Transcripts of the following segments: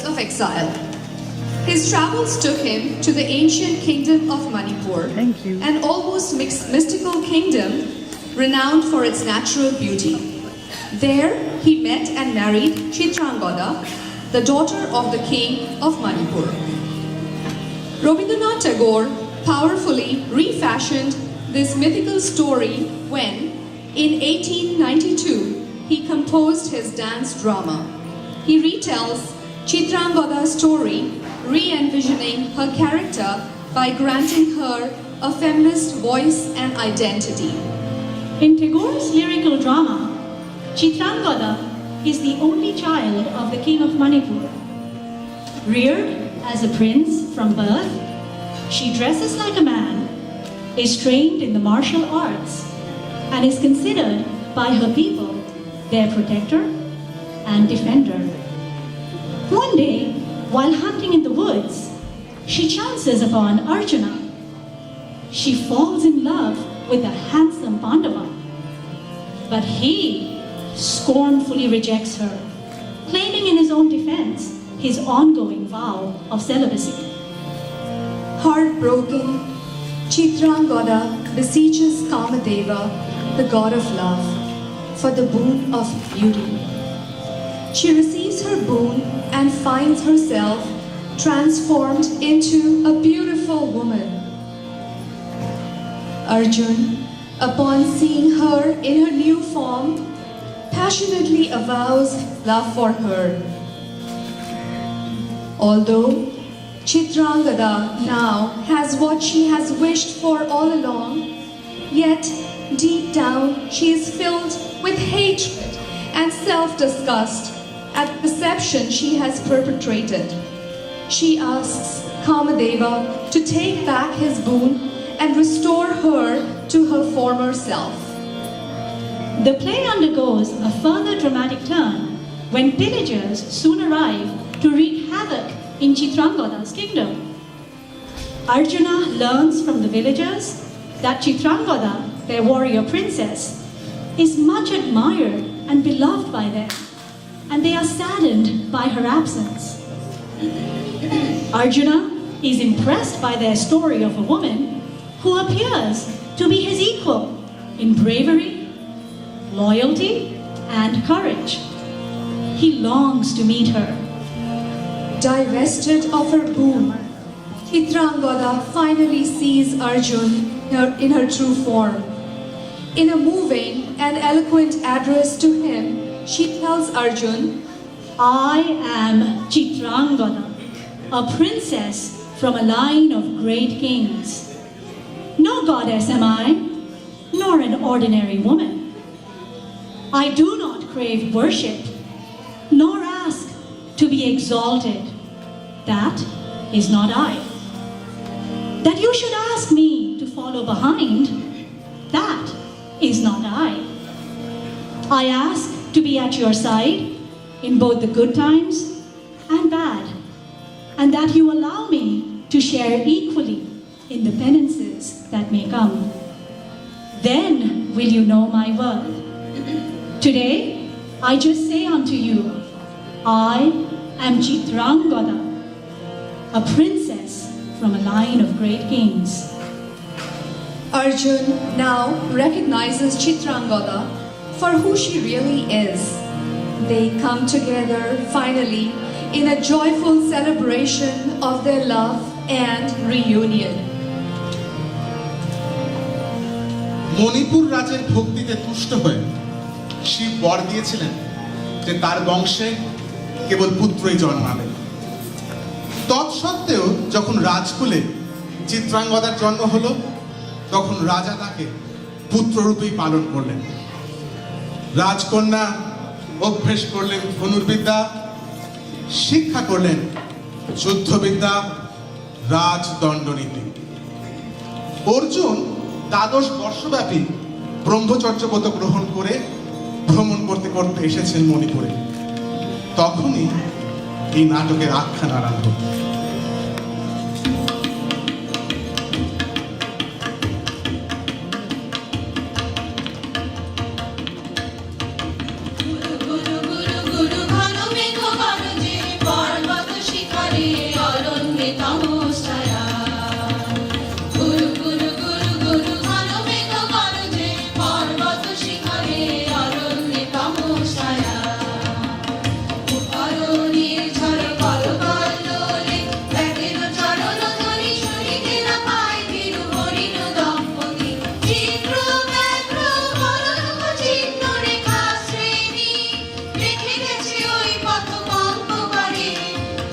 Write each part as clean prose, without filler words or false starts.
of exile. His travels took him to the ancient kingdom of Manipur, an almost mystical kingdom renowned for its natural beauty. There, he met and married Chitrangoda, the daughter of the king of Manipur. Rabindranath Tagore powerfully refashioned this mythical story when, in 1892, he composed his dance drama. He retells Chitrangoda's story, re-envisioning her character by granting her a feminist voice and identity. In Tagore's lyrical drama, Chitrangoda is the only child of the king of Manipur. Reared as a prince from birth, she dresses like a man, is trained in the martial arts, and is considered by her people their protector and defender. One day, while hunting in the woods, she chances upon Arjuna. She falls in love with the handsome Pandava, but he scornfully rejects her, claiming in his own defense his ongoing vow of celibacy. Heartbroken, Chitrangoda beseeches Kamadeva, the god of love, for the boon of beauty. She receives her boon and finds herself transformed into a beautiful woman. Arjun, upon seeing her in her new form, passionately avows love for her. Although Chitrangoda now has what she has wished for all along, yet deep down she is filled with hatred and self-disgust at the deception she has perpetrated. She asks Kamadeva to take back his boon and restore her to her former self. The play undergoes a further dramatic turn when pillagers soon arrive to wreak havoc in Chitrangoda's kingdom. Arjuna learns from the villagers that Chitrangoda, their warrior princess, is much admired and beloved by them, and they are saddened by her absence. Arjuna is impressed by their story of a woman who appears to be his equal in bravery, loyalty, and courage. He longs to meet her. Divested of her boon, Chitrangoda finally sees Arjun in her true form. In a moving and eloquent address to him, she tells Arjun, I am Chitrangoda, a princess from a line of great kings. No goddess am I, nor an ordinary woman. I do not crave worship, nor ask to be exalted. That is not I. That you should ask me to follow behind, that is not I. I ask to be at your side in both the good times and bad, and that you allow me to share equally in the penances that may come. Then will you know my worth. Today, I just say unto you, I am Chitrangoda, a princess from a line of great kings. Arjun now recognizes Chitrangoda for who she really is. They come together finally in a joyful celebration of their love and reunion. Manipur রাজের ভক্তিতে তুষ্ট হয়ে শিব বর দিয়েছিলেন যে তার বংশে কেবল পুত্রই জন্মাবে। তৎসত্ত্বেও যখন রাজকুলে চিত্রাঙ্গদার জন্ম হলো, তখন রাজা তাকে পুত্ররূপেই পালন করলেন। রাজকন্যা অভ্যেস করলেন ধনুর্বিদ্যা, শিক্ষা করলেন যুদ্ধবিদ্যা, রাজদণ্ডনীতি। অর্জুন দ্বাদশ বর্ষব্যাপী ব্রহ্মচর্য ব্রত গ্রহণ করে ভ্রমণ করতে করতে এসেছেন মণিপুরে। তখনই এই নাটকের আখ্যান আরম্ভ। গুরু গুরু গুরু গুরু ঘন মেঘ গরজে পর্বত অরণ্যে তমসায়া গুরু গুরু গুরু গুরু ঘন মেঘ গরজে পর্বত শিখরে অরণ্যে তমসায়া অরণ্যের ঝড় কল কল্লোলে ব্যাঘ্র চরণ ধ্বনি শুনিতে না পায় বীর হরিণ দম্পতি চিত্র ব্যাঘ্র হরণ চিহ্ন রেখা শ্রেণী রেখে গেছে ওই পথ পঙ্কবারে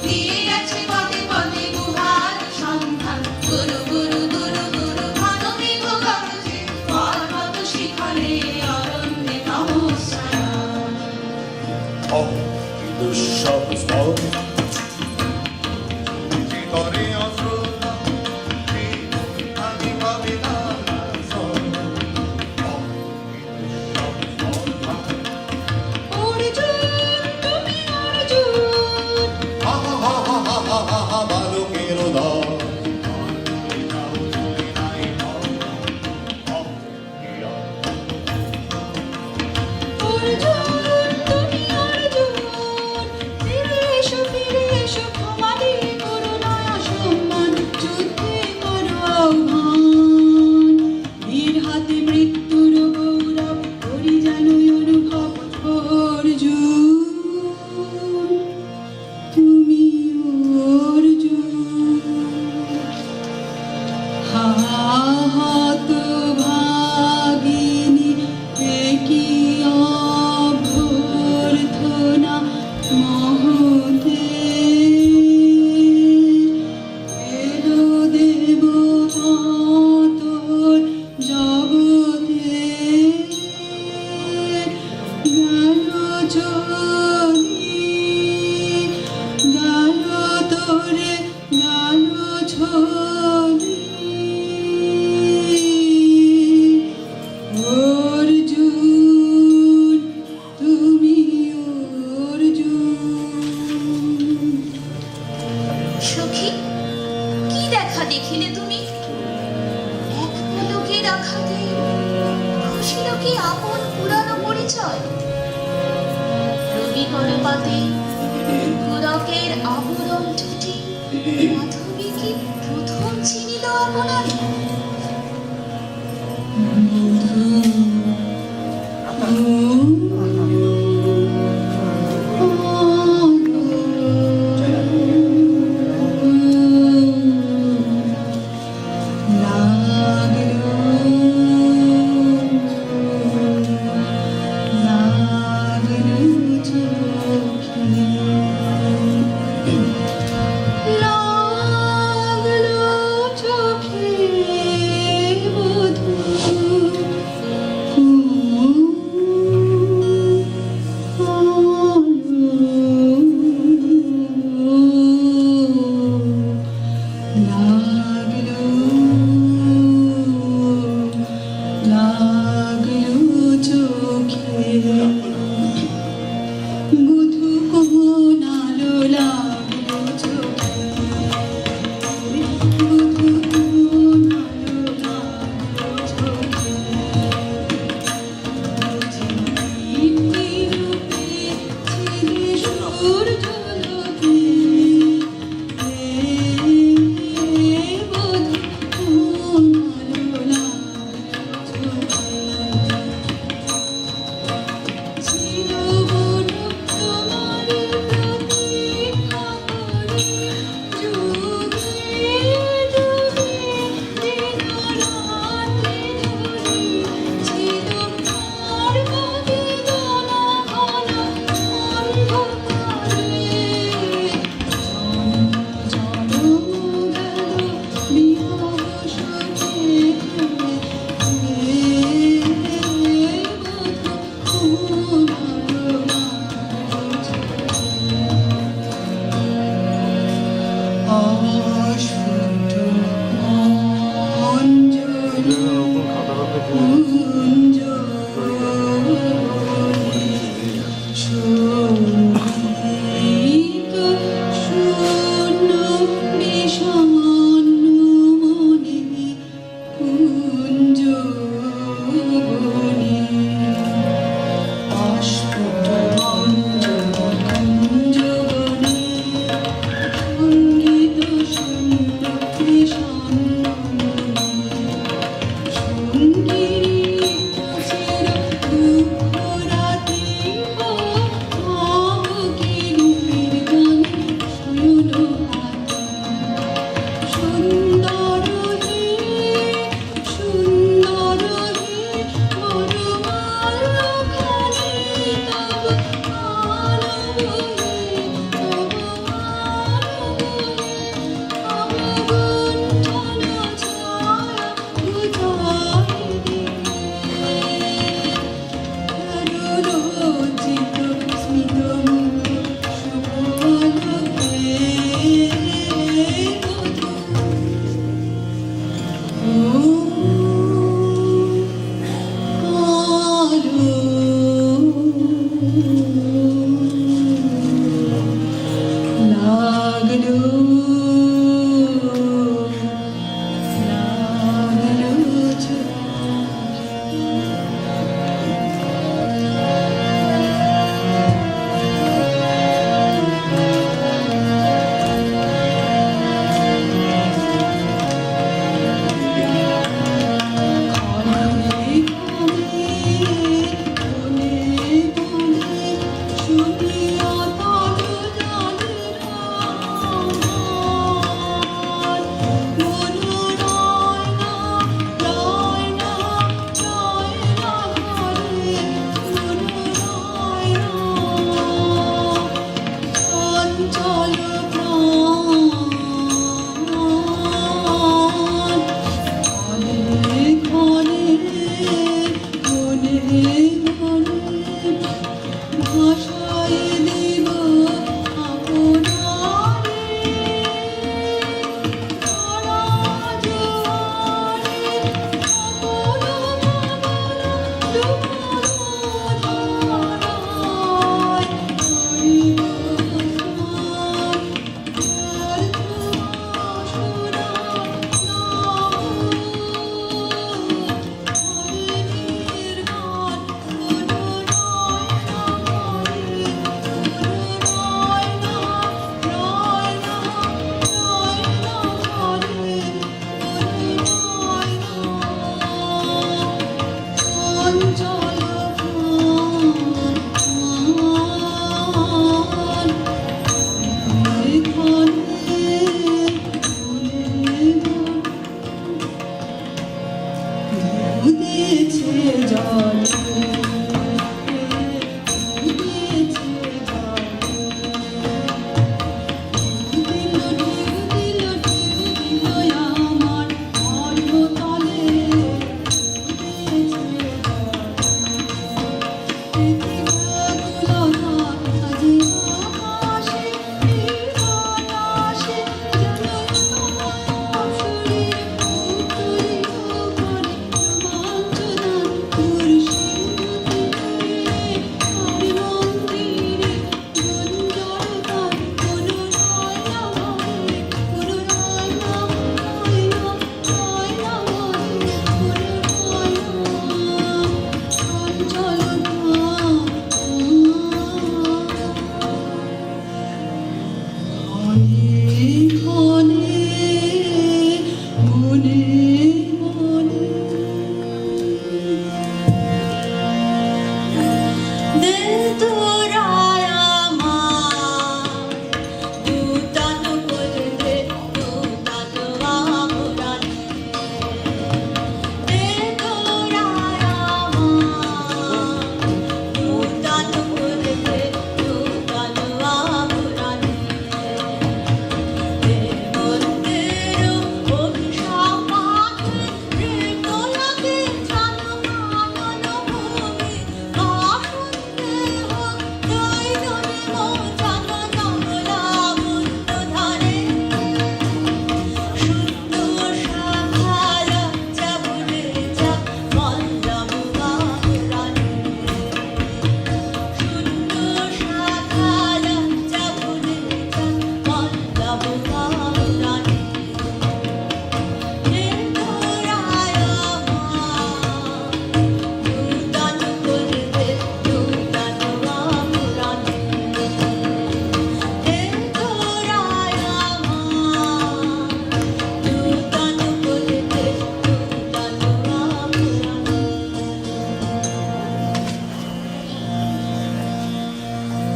দিয়ে গেছে পদে পদে গুহার সন্ধান গুরু গুরু গুরু গুরু ঘন মেঘ গরজে পর্বত শিখরে অরণ্যে তমসায়া দুঃসব স্তব করে অশ্রুতা আমি পাবে না অর্জুন তুমি অর্জুন বালকের দল অর্জুন তুমি অর্জুন ফিরে এসো ক্ষমা দিয়ে করুণায় সম্মান যুদ্ধে করো আহ্বান বীর হাতে মৃত্যুর গৌরব করি যেন অনুভব অর্জুন তুমি অর্জুন হাত ভাগিনী একই অভ্যর্থনা মহতে এলো দেব তোর জগতে গেল চলি গেল তোরে গেল ছলি অর্জুন তুমি অর্জুন সখী কি দেখা দেখিলে তুমি এক পলকের আঘাতে খুশিল কি আপন পুরানো পরিচয় রবি করপাতে পুরকের আবরণ টুটি মাধবী কি প্রথম চিনিল আপনার লাগলো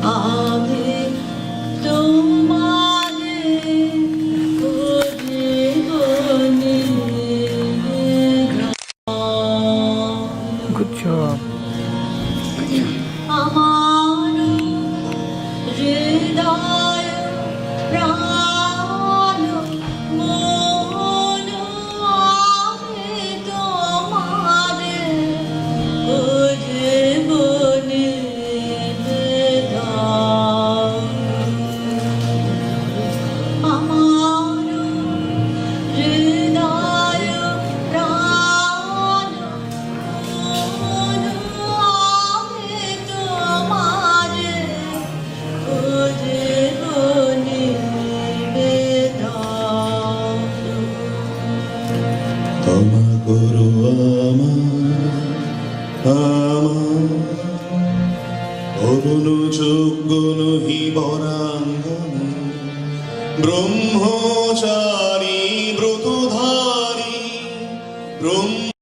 আমি তোমারে ক্ষমা করো আমার অরুণযোগ্য নহি বরাঙ্গনে ব্রহ্মচারী ব্রতধারী ব্রহ্ম